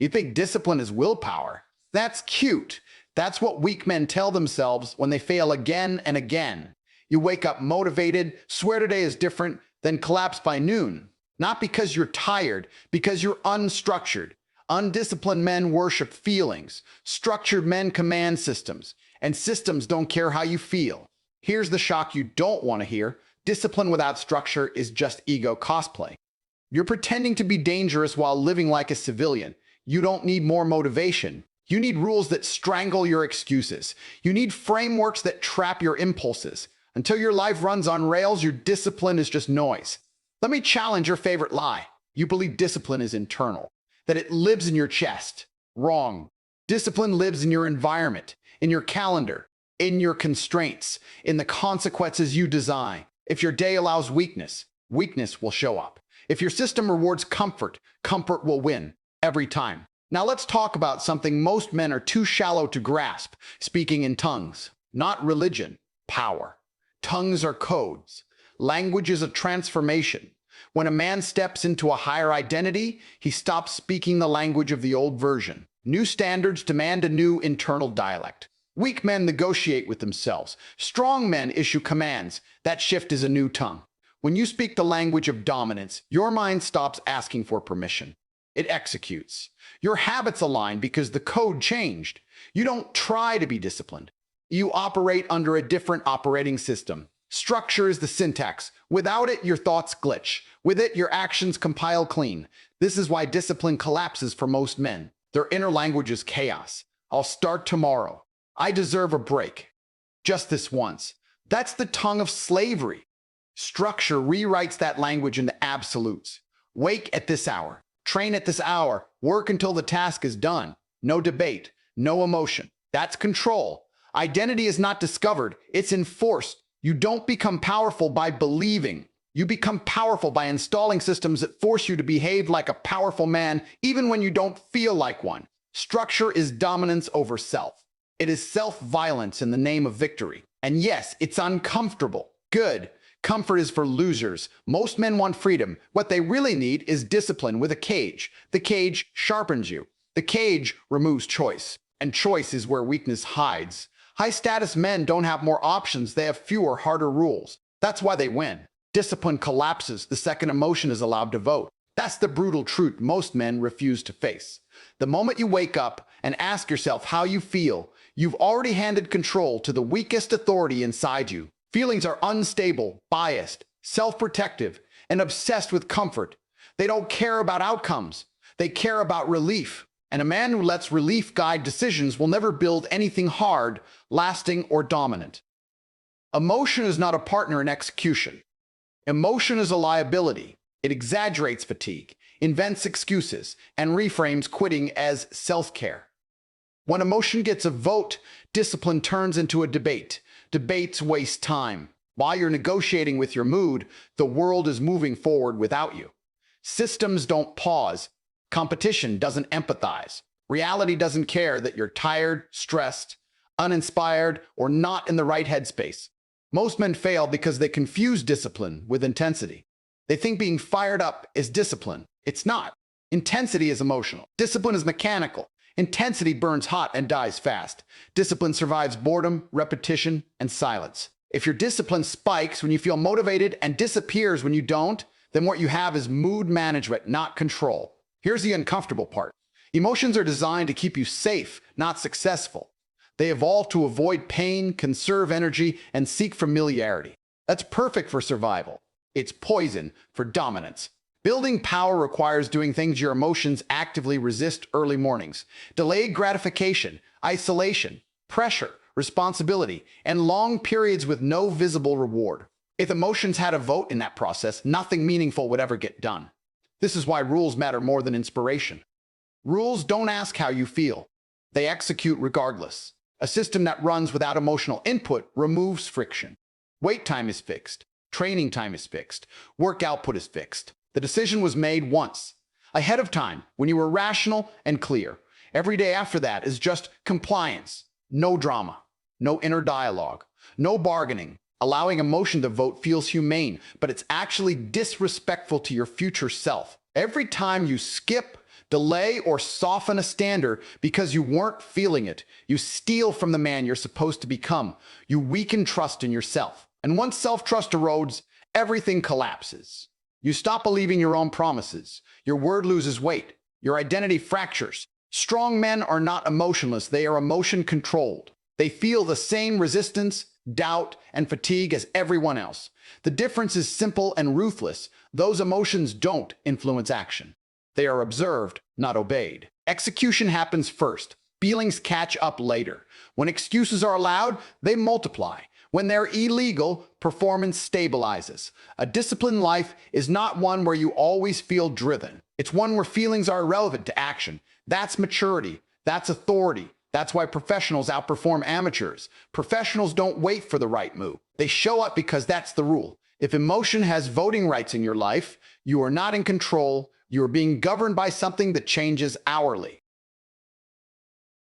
You think discipline is willpower? That's cute. That's what weak men tell themselves when they fail again and again. You wake up motivated, swear today is different, then collapse by noon. Not because you're tired, because you're unstructured. Undisciplined men worship feelings. Structured men command systems. And systems don't care how you feel. Here's the shock you don't want to hear. Discipline without structure is just ego cosplay. You're pretending to be dangerous while living like a civilian. You don't need more motivation. You need rules that strangle your excuses. You need frameworks that trap your impulses. Until your life runs on rails, your discipline is just noise. Let me challenge your favorite lie. You believe discipline is internal, that it lives in your chest. Wrong. Discipline lives in your environment, in your calendar, in your constraints, in the consequences you design. If your day allows weakness, weakness will show up. If your system rewards comfort, comfort will win every time. Now let's talk about something most men are too shallow to grasp, speaking in tongues. Not religion, power. Tongues are codes. Language is a transformation. When a man steps into a higher identity, he stops speaking the language of the old version. New standards demand a new internal dialect. Weak men negotiate with themselves. Strong men issue commands. That shift is a new tongue. When you speak the language of dominance, your mind stops asking for permission. It executes. Your habits align because the code changed. You don't try to be disciplined. You operate under a different operating system. Structure is the syntax. Without it, your thoughts glitch. With it, your actions compile clean. This is why discipline collapses for most men. Their inner language is chaos. I'll start tomorrow. I deserve a break. Just this once. That's the tongue of slavery. Structure rewrites that language into absolutes. Wake at this hour. Train at this hour. Work until the task is done. No debate. No emotion. That's control. Identity is not discovered. It's enforced. You don't become powerful by believing. You become powerful by installing systems that force you to behave like a powerful man even when you don't feel like one. Structure is dominance over self. It is self-violence in the name of victory. And yes, it's uncomfortable. Good. Comfort is for losers. Most men want freedom. What they really need is discipline with a cage. The cage sharpens you. The cage removes choice. And choice is where weakness hides. High-status men don't have more options. They have fewer, harder rules. That's why they win. Discipline collapses the second emotion is allowed to vote. That's the brutal truth most men refuse to face. The moment you wake up and ask yourself how you feel, you've already handed control to the weakest authority inside you. Feelings are unstable, biased, self-protective, and obsessed with comfort. They don't care about outcomes. They care about relief. And a man who lets relief guide decisions will never build anything hard, lasting, or dominant. Emotion is not a partner in execution. Emotion is a liability. It exaggerates fatigue, invents excuses, and reframes quitting as self-care. When emotion gets a vote, discipline turns into a debate. Debates waste time. While you're negotiating with your mood, the world is moving forward without you. Systems don't pause. Competition doesn't empathize. Reality doesn't care that you're tired, stressed, uninspired, or not in the right headspace. Most men fail because they confuse discipline with intensity. They think being fired up is discipline. It's not. Intensity is emotional. Discipline is mechanical. Intensity burns hot and dies fast. Discipline survives boredom, repetition, and silence. If your discipline spikes when you feel motivated and disappears when you don't, then what you have is mood management, not control. Here's the uncomfortable part. Emotions are designed to keep you safe, not successful. They evolve to avoid pain, conserve energy, and seek familiarity. That's perfect for survival. It's poison for dominance. Building power requires doing things your emotions actively resist: early mornings, delayed gratification, isolation, pressure, responsibility, and long periods with no visible reward. If emotions had a vote in that process, nothing meaningful would ever get done. This is why rules matter more than inspiration. Rules don't ask how you feel. They execute regardless. A system that runs without emotional input removes friction. Wait time is fixed. Training time is fixed. Work output is fixed. The decision was made once, ahead of time, when you were rational and clear. Every day after that is just compliance. No drama. No inner dialogue. No bargaining. Allowing emotion to vote feels humane, but it's actually disrespectful to your future self. Every time you skip, delay or soften a standard because you weren't feeling it. You steal from the man you're supposed to become. You weaken trust in yourself. And once self-trust erodes, everything collapses. You stop believing your own promises. Your word loses weight. Your identity fractures. Strong men are not emotionless. They are emotion-controlled. They feel the same resistance, doubt, and fatigue as everyone else. The difference is simple and ruthless. Those emotions don't influence action. They are observed, not obeyed. Execution happens first. Feelings catch up later. When excuses are allowed, they multiply. When they're illegal, performance stabilizes. A disciplined life is not one where you always feel driven. It's one where feelings are irrelevant to action. That's maturity. That's authority. That's why professionals outperform amateurs. Professionals don't wait for the right move. They show up because that's the rule. If emotion has voting rights in your life, you are not in control. You are being governed by something that changes hourly.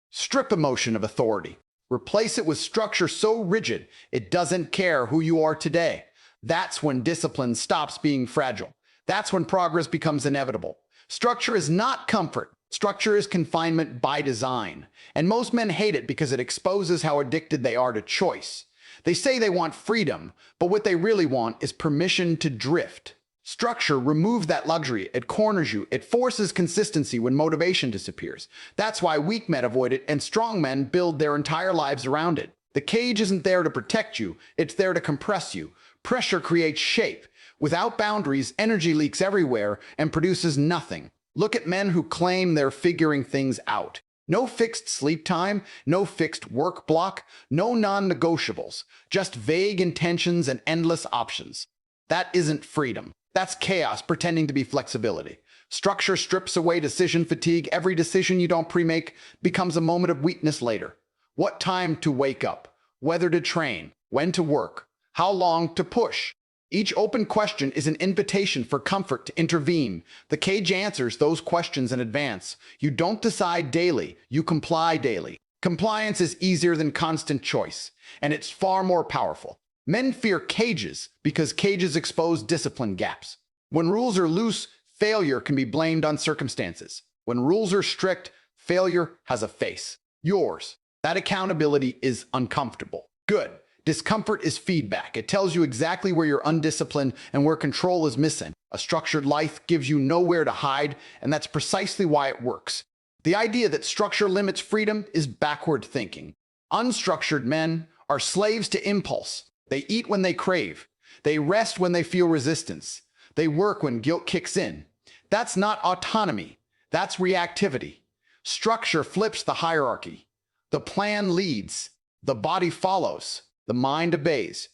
Strip emotion of authority. Replace it with structure so rigid it doesn't care who you are today. That's when discipline stops being fragile. That's when progress becomes inevitable. Structure is not comfort. Structure is confinement by design. And most men hate it because it exposes how addicted they are to choice. They say they want freedom, but what they really want is permission to drift. Structure removes that luxury. It corners you. It forces consistency when motivation disappears. That's why weak men avoid it and strong men build their entire lives around it. The cage isn't there to protect you. It's there to compress you. Pressure creates shape. Without boundaries, energy leaks everywhere and produces nothing. Look at men who claim they're figuring things out. No fixed sleep time, no fixed work block, no non-negotiables, just vague intentions and endless options. That isn't freedom. That's chaos pretending to be flexibility. Structure strips away decision fatigue. Every decision you don't pre-make becomes a moment of weakness later. What time to wake up, whether to train, when to work, how long to push. Each open question is an invitation for comfort to intervene. The cage answers those questions in advance. You don't decide daily, you comply daily. Compliance is easier than constant choice, and it's far more powerful. Men fear cages because cages expose discipline gaps. When rules are loose, failure can be blamed on circumstances. When rules are strict, failure has a face. Yours. That accountability is uncomfortable. Good. Discomfort is feedback. It tells you exactly where you're undisciplined and where control is missing. A structured life gives you nowhere to hide, and that's precisely why it works. The idea that structure limits freedom is backward thinking. Unstructured men are slaves to impulse. They eat when they crave. They rest when they feel resistance. They work when guilt kicks in. That's not autonomy. That's reactivity. Structure flips the hierarchy. The plan leads. The body follows. The mind obeys.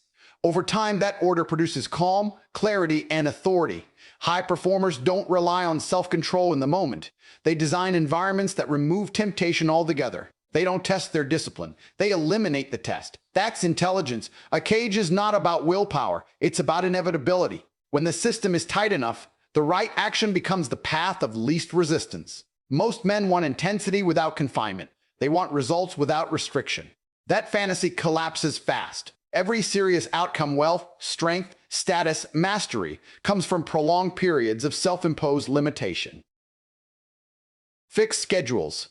Over time, that order produces calm, clarity, and authority. High performers don't rely on self-control in the moment. They design environments that remove temptation altogether. They don't test their discipline. They eliminate the test. That's intelligence. A cage is not about willpower. It's about inevitability. When the system is tight enough, the right action becomes the path of least resistance. Most men want intensity without confinement. They want results without restriction. That fantasy collapses fast. Every serious outcome, wealth, strength, status, mastery, comes from prolonged periods of self-imposed limitation. Fixed schedules.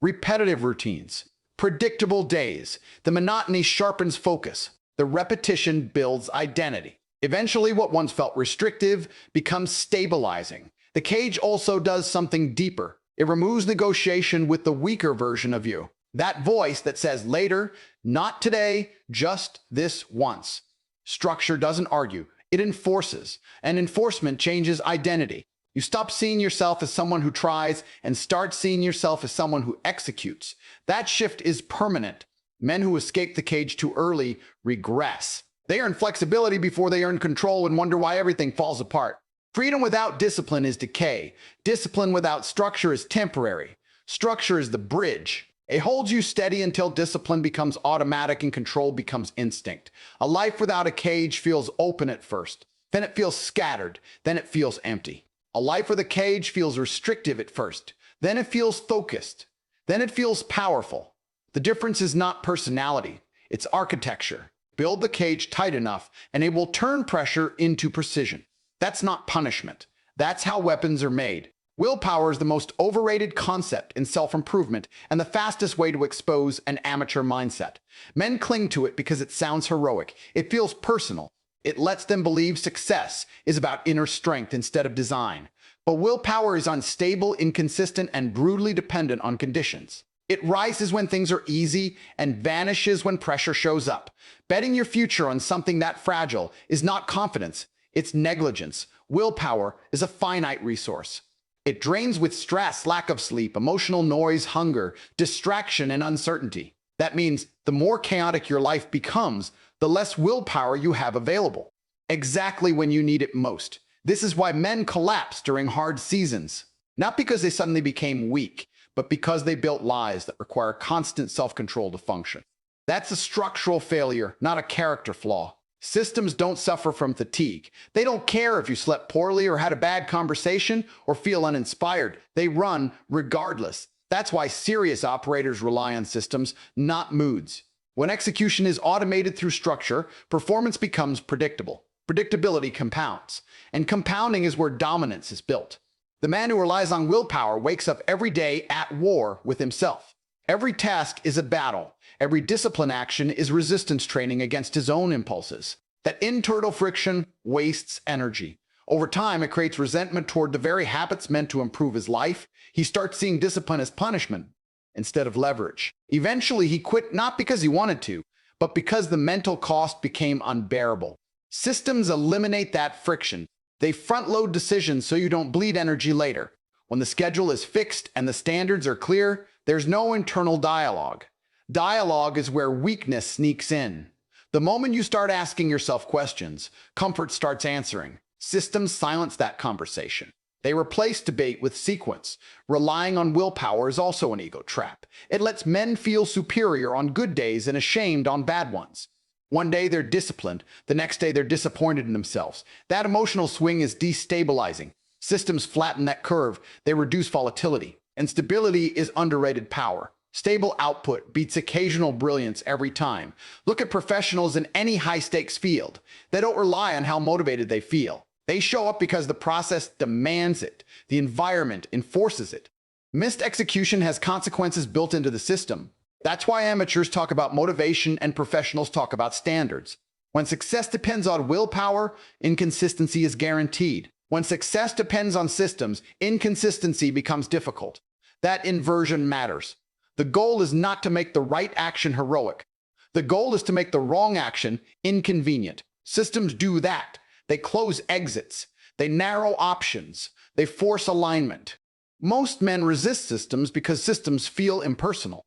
Repetitive routines, predictable days. The monotony sharpens focus. The repetition builds identity. Eventually, what once felt restrictive becomes stabilizing. The cage also does something deeper. It removes negotiation with the weaker version of you. That voice that says later, not today, just this once. Structure doesn't argue. It enforces. And enforcement changes identity. You stop seeing yourself as someone who tries and start seeing yourself as someone who executes. That shift is permanent. Men who escape the cage too early regress. They earn flexibility before they earn control and wonder why everything falls apart. Freedom without discipline is decay. Discipline without structure is temporary. Structure is the bridge. It holds you steady until discipline becomes automatic and control becomes instinct. A life without a cage feels open at first. Then it feels scattered. Then it feels empty. A life with a cage feels restrictive at first. Then it feels focused. Then it feels powerful. The difference is not personality. It's architecture. Build the cage tight enough and it will turn pressure into precision. That's not punishment. That's how weapons are made. Willpower is the most overrated concept in self-improvement and the fastest way to expose an amateur mindset. Men cling to it because it sounds heroic. It feels personal. It lets them believe success is about inner strength instead of design. But willpower is unstable, inconsistent, and brutally dependent on conditions. It rises when things are easy and vanishes when pressure shows up. Betting your future on something that fragile is not confidence, it's negligence. Willpower is a finite resource. It drains with stress, lack of sleep, emotional noise, hunger, distraction, and uncertainty. That means the more chaotic your life becomes, the less willpower you have available. Exactly when you need it most. This is why men collapse during hard seasons. Not because they suddenly became weak, but because they built lies that require constant self-control to function. That's a structural failure, not a character flaw. Systems don't suffer from fatigue. They don't care if you slept poorly or had a bad conversation or feel uninspired. They run regardless. That's why serious operators rely on systems, not moods. When execution is automated through structure, performance becomes predictable. Predictability compounds, and compounding is where dominance is built. The man who relies on willpower wakes up every day at war with himself. Every task is a battle. Every discipline action is resistance training against his own impulses. That internal friction wastes energy. Over time, it creates resentment toward the very habits meant to improve his life. He starts seeing discipline as punishment instead of leverage. Eventually, he quit not because he wanted to, but because the mental cost became unbearable. Systems eliminate that friction. They front-load decisions so you don't bleed energy later. When the schedule is fixed and the standards are clear, there's no internal dialogue. Dialogue is where weakness sneaks in. The moment you start asking yourself questions, comfort starts answering. Systems silence that conversation. They replace debate with sequence. Relying on willpower is also an ego trap. It lets men feel superior on good days and ashamed on bad ones. One day they're disciplined, the next day they're disappointed in themselves. That emotional swing is destabilizing. Systems flatten that curve. They reduce volatility. And stability is underrated power. Stable output beats occasional brilliance every time. Look at professionals in any high-stakes field. They don't rely on how motivated they feel. They show up because the process demands it. The environment enforces it. Missed execution has consequences built into the system. That's why amateurs talk about motivation and professionals talk about standards. When success depends on willpower, inconsistency is guaranteed. When success depends on systems, inconsistency becomes difficult. That inversion matters. The goal is not to make the right action heroic. The goal is to make the wrong action inconvenient. Systems do that. They close exits. They narrow options. They force alignment. Most men resist systems because systems feel impersonal.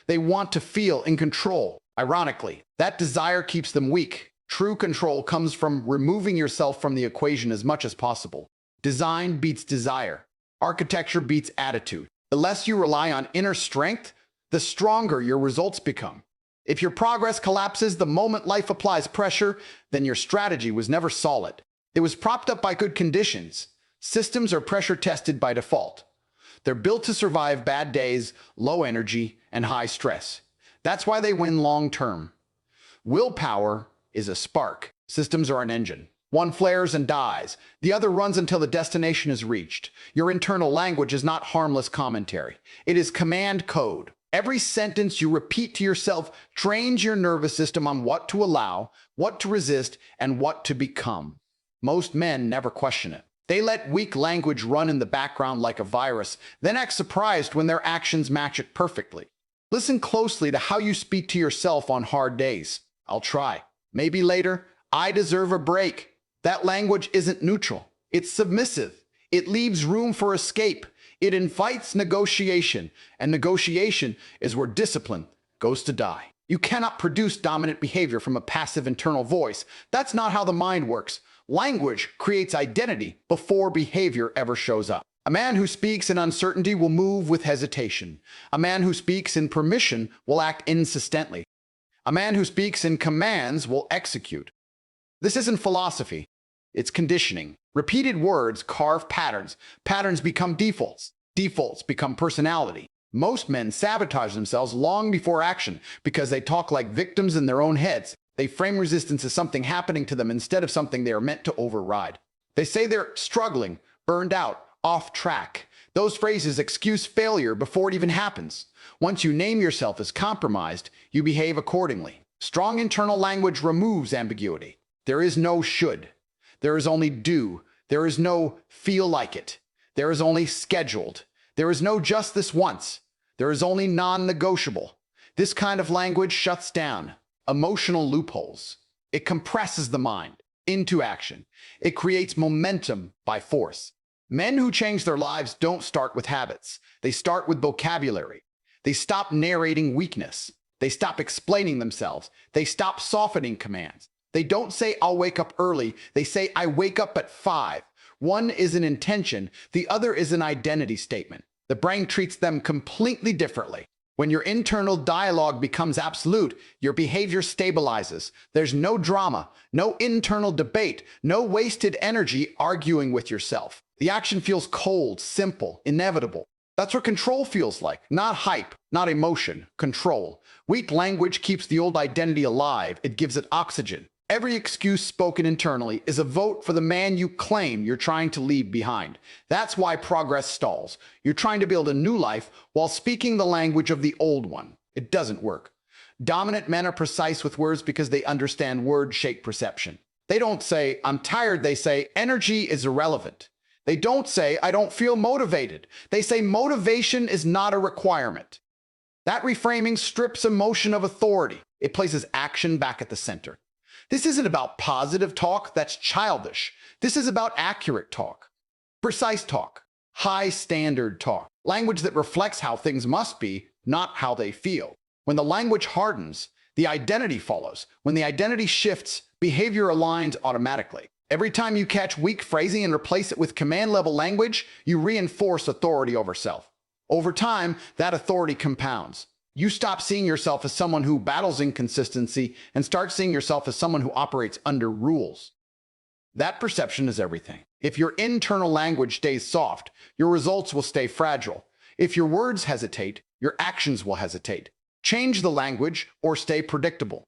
They want to feel in control. Ironically, that desire keeps them weak. True control comes from removing yourself from the equation as much as possible. Design beats desire. Architecture beats attitude. The less you rely on inner strength, the stronger your results become. If your progress collapses the moment life applies pressure, then your strategy was never solid. It was propped up by good conditions. Systems are pressure tested by default. They're built to survive bad days, low energy, and high stress. That's why they win long term. Willpower is a spark. Systems are an engine. One flares and dies. The other runs until the destination is reached. Your internal language is not harmless commentary. It is command code. Every sentence you repeat to yourself trains your nervous system on what to allow, what to resist, and what to become. Most men never question it. They let weak language run in the background like a virus, then act surprised when their actions match it perfectly. Listen closely to how you speak to yourself on hard days. I'll try. Maybe later. I deserve a break. That language isn't neutral. It's submissive. It leaves room for escape. It invites negotiation, and negotiation is where discipline goes to die. You cannot produce dominant behavior from a passive internal voice. That's not how the mind works. Language creates identity before behavior ever shows up. A man who speaks in uncertainty will move with hesitation. A man who speaks in permission will act insistently. A man who speaks in commands will execute. This isn't philosophy. It's conditioning. Repeated words carve patterns. Patterns become defaults. Defaults become personality. Most men sabotage themselves long before action because they talk like victims in their own heads. They frame resistance as something happening to them instead of something they are meant to override. They say they're struggling, burned out, off track. Those phrases excuse failure before it even happens. Once you name yourself as compromised, you behave accordingly. Strong internal language removes ambiguity. There is no should. There is only do. There is no feel like it. There is only scheduled. There is no just this once. There is only non-negotiable. This kind of language shuts down emotional loopholes. It compresses the mind into action. It creates momentum by force. Men who change their lives don't start with habits. They start with vocabulary. They stop narrating weakness. They stop explaining themselves. They stop softening commands. They don't say, I'll wake up early. They say, I wake up at 5. One is an intention. The other is an identity statement. The brain treats them completely differently. When your internal dialogue becomes absolute, your behavior stabilizes. There's no drama, no internal debate, no wasted energy arguing with yourself. The action feels cold, simple, inevitable. That's what control feels like. Not hype, not emotion, control. Weak language keeps the old identity alive. It gives it oxygen. Every excuse spoken internally is a vote for the man you claim you're trying to leave behind. That's why progress stalls. You're trying to build a new life while speaking the language of the old one. It doesn't work. Dominant men are precise with words because they understand words shape perception. They don't say, I'm tired. They say, energy is irrelevant. They don't say, I don't feel motivated. They say, motivation is not a requirement. That reframing strips emotion of authority. It places action back at the center. This isn't about positive talk, that's childish. This is about accurate talk, precise talk, high standard talk, language that reflects how things must be, not how they feel. When the language hardens, the identity follows. When the identity shifts, behavior aligns automatically. Every time you catch weak phrasing and replace it with command-level language, you reinforce authority over self. Over time, that authority compounds. You stop seeing yourself as someone who battles inconsistency and start seeing yourself as someone who operates under rules. That perception is everything. If your internal language stays soft, your results will stay fragile. If your words hesitate, your actions will hesitate. Change the language or stay predictable.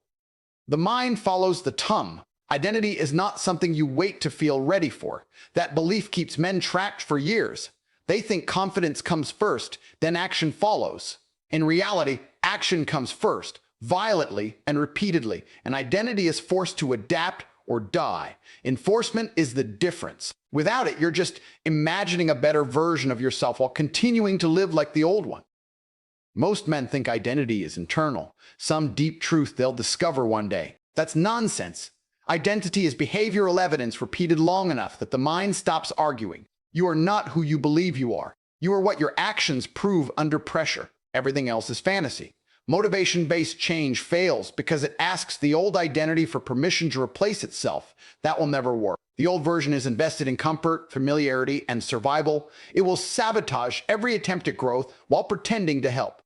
The mind follows the tongue. Identity is not something you wait to feel ready for. That belief keeps men trapped for years. They think confidence comes first, then action follows. In reality, action comes first, violently and repeatedly, and identity is forced to adapt or die. Enforcement is the difference. Without it, you're just imagining a better version of yourself while continuing to live like the old one. Most men think identity is internal, some deep truth they'll discover one day. That's nonsense. Identity is behavioral evidence repeated long enough that the mind stops arguing. You are not who you believe you are. You are what your actions prove under pressure. Everything else is fantasy. Motivation-based change fails because it asks the old identity for permission to replace itself. That will never work. The old version is invested in comfort, familiarity, and survival. It will sabotage every attempt at growth while pretending to help.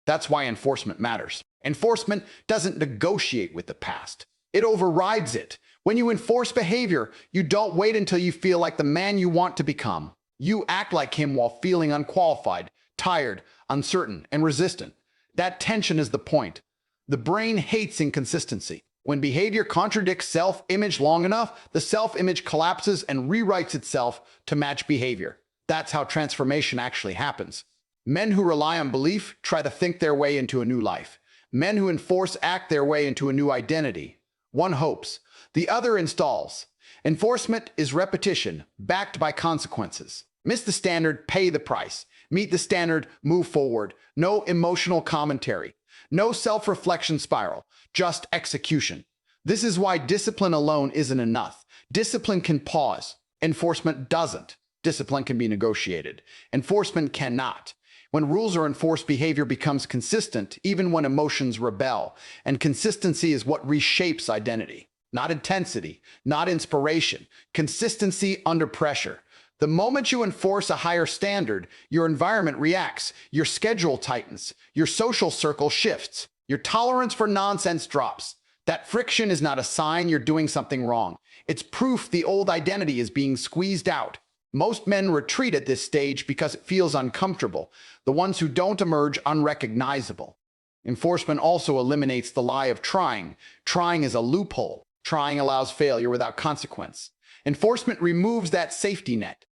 That's why enforcement matters. Enforcement doesn't negotiate with the past. It overrides it. When you enforce behavior, you don't wait until you feel like the man you want to become. You act like him while feeling unqualified, tired, uncertain, and resistant. That tension is the point. The brain hates inconsistency. When behavior contradicts self-image long enough, the self-image collapses and rewrites itself to match behavior. That's how transformation actually happens. Men who rely on belief try to think their way into a new life. Men who enforce act their way into a new identity. One hopes, the other installs. Enforcement is repetition, backed by consequences. Miss the standard, pay the price. Meet the standard, move forward. No emotional commentary. No self-reflection spiral. Just execution. This is why discipline alone isn't enough. Discipline can pause. Enforcement doesn't. Discipline can be negotiated. Enforcement cannot. When rules are enforced, behavior becomes consistent, even when emotions rebel. And consistency is what reshapes identity. Not intensity, not inspiration. Consistency under pressure. The moment you enforce a higher standard, your environment reacts, your schedule tightens, your social circle shifts, your tolerance for nonsense drops. That friction is not a sign you're doing something wrong. It's proof the old identity is being squeezed out. Most men retreat at this stage because it feels uncomfortable. The ones who don't emerge unrecognizable. Enforcement also eliminates the lie of trying. Trying is a loophole. Trying allows failure without consequence. Enforcement removes that safety net.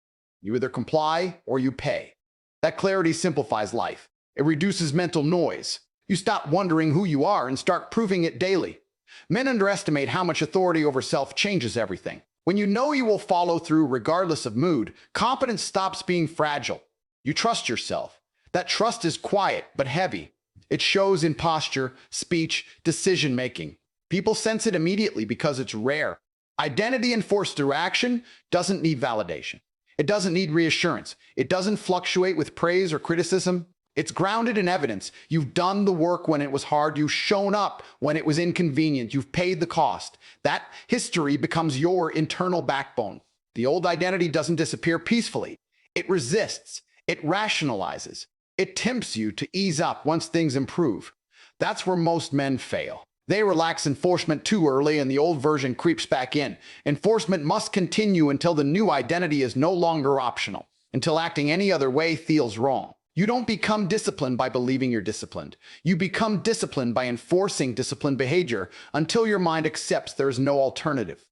You either comply or you pay. That clarity simplifies life. It reduces mental noise. You stop wondering who you are and start proving it daily. Men underestimate how much authority over self changes everything. When you know you will follow through regardless of mood, confidence stops being fragile. You trust yourself. That trust is quiet but heavy. It shows in posture, speech, decision-making. People sense it immediately because it's rare. Identity enforced through action doesn't need validation. It doesn't need reassurance. It doesn't fluctuate with praise or criticism. It's grounded in evidence. You've done the work when it was hard. You've shown up when it was inconvenient. You've paid the cost. That history becomes your internal backbone. The old identity doesn't disappear peacefully. It resists. It rationalizes. It tempts you to ease up once things improve. That's where most men fail. They relax enforcement too early and the old version creeps back in. Enforcement must continue until the new identity is no longer optional, until acting any other way feels wrong. You don't become disciplined by believing you're disciplined. You become disciplined by enforcing disciplined behavior until your mind accepts there is no alternative.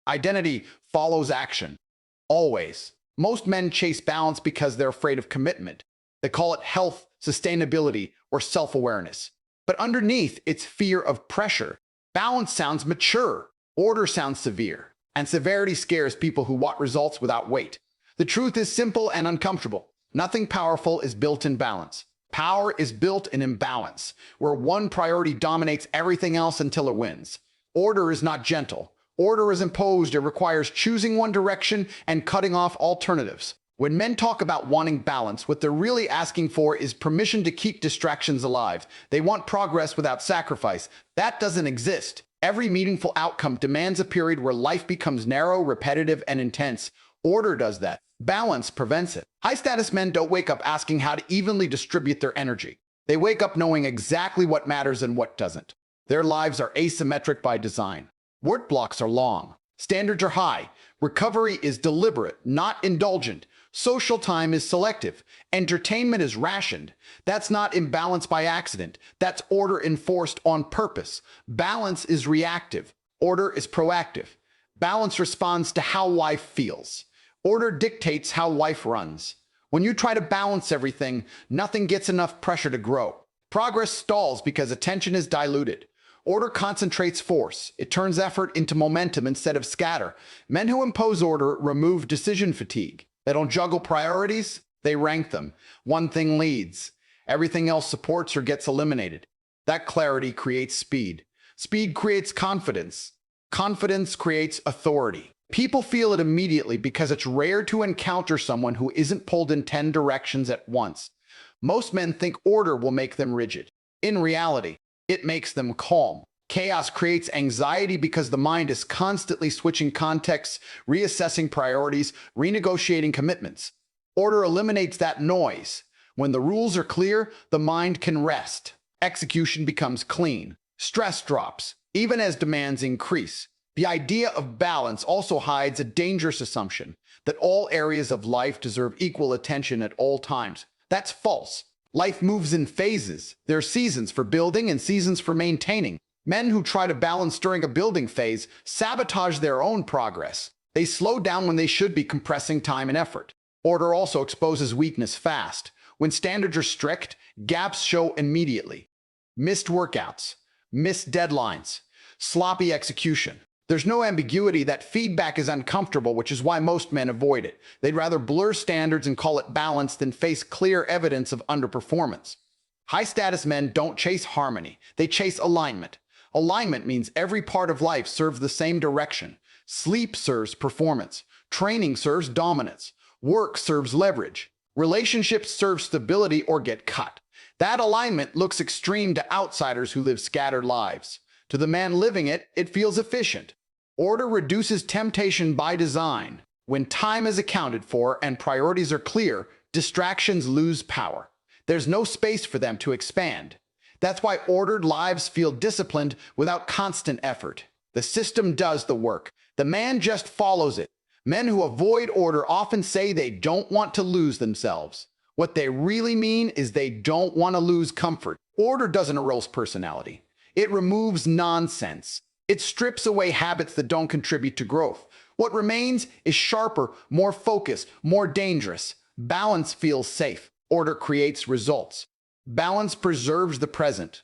Identity follows action. Always. Most men chase balance because they're afraid of commitment. They call it health, sustainability, or self-awareness. But underneath, it's fear of pressure. Balance sounds mature. Order sounds severe. And severity scares people who want results without weight. The truth is simple and uncomfortable. Nothing powerful is built in balance. Power is built in imbalance, where one priority dominates everything else until it wins. Order is not gentle. Order is imposed. It requires choosing one direction and cutting off alternatives. When men talk about wanting balance, what they're really asking for is permission to keep distractions alive. They want progress without sacrifice. That doesn't exist. Every meaningful outcome demands a period where life becomes narrow, repetitive, and intense. Order does that. Balance prevents it. High-status men don't wake up asking how to evenly distribute their energy. They wake up knowing exactly what matters and what doesn't. Their lives are asymmetric by design. Work blocks are long. Standards are high. Recovery is deliberate, not indulgent. Social time is selective. Entertainment is rationed. That's not imbalance by accident. That's order enforced on purpose. Balance is reactive. Order is proactive. Balance responds to how life feels. Order dictates how life runs. When you try to balance everything, nothing gets enough pressure to grow. Progress stalls because attention is diluted. Order concentrates force. It turns effort into momentum instead of scatter. Men who impose order remove decision fatigue. They don't juggle priorities, they rank them. One thing leads. Everything else supports or gets eliminated. That clarity creates speed. Speed creates confidence. Confidence creates authority. People feel it immediately because it's rare to encounter someone who isn't pulled in 10 directions at once. Most men think order will make them rigid. In reality, it makes them calm. Chaos creates anxiety because the mind is constantly switching contexts, reassessing priorities, renegotiating commitments. Order eliminates that noise. When the rules are clear, the mind can rest. Execution becomes clean. Stress drops, even as demands increase. The idea of balance also hides a dangerous assumption that all areas of life deserve equal attention at all times. That's false. Life moves in phases. There are seasons for building and seasons for maintaining. Men who try to balance during a building phase sabotage their own progress. They slow down when they should be compressing time and effort. Order also exposes weakness fast. When standards are strict, gaps show immediately. Missed workouts, missed deadlines, sloppy execution. There's no ambiguity. That feedback is uncomfortable, which is why most men avoid it. They'd rather blur standards and call it balance than face clear evidence of underperformance. High-status men don't chase harmony. They chase alignment. Alignment means every part of life serves the same direction. Sleep serves performance. Training serves dominance. Work serves leverage. Relationships serve stability or get cut. That alignment looks extreme to outsiders who live scattered lives. To the man living it, it feels efficient. Order reduces temptation by design. When time is accounted for and priorities are clear, distractions lose power. There's no space for them to expand. That's why ordered lives feel disciplined without constant effort. The system does the work. The man just follows it. Men who avoid order often say they don't want to lose themselves. What they really mean is they don't want to lose comfort. Order doesn't erase personality. It removes nonsense. It strips away habits that don't contribute to growth. What remains is sharper, more focused, more dangerous. Balance feels safe. Order creates results. Balance preserves the present.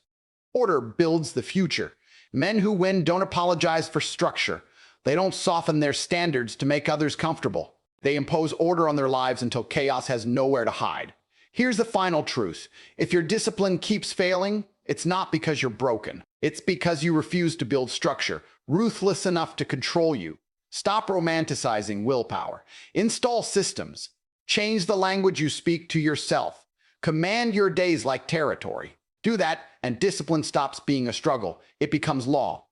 Order builds the future. Men who win don't apologize for structure. They don't soften their standards to make others comfortable. They impose order on their lives until chaos has nowhere to hide. Here's the final truth. If your discipline keeps failing, it's not because you're broken. It's because you refuse to build structure, ruthless enough to control you. Stop romanticizing willpower. Install systems. Change the language you speak to yourself. Command your days like territory. Do that, and discipline stops being a struggle. It becomes law.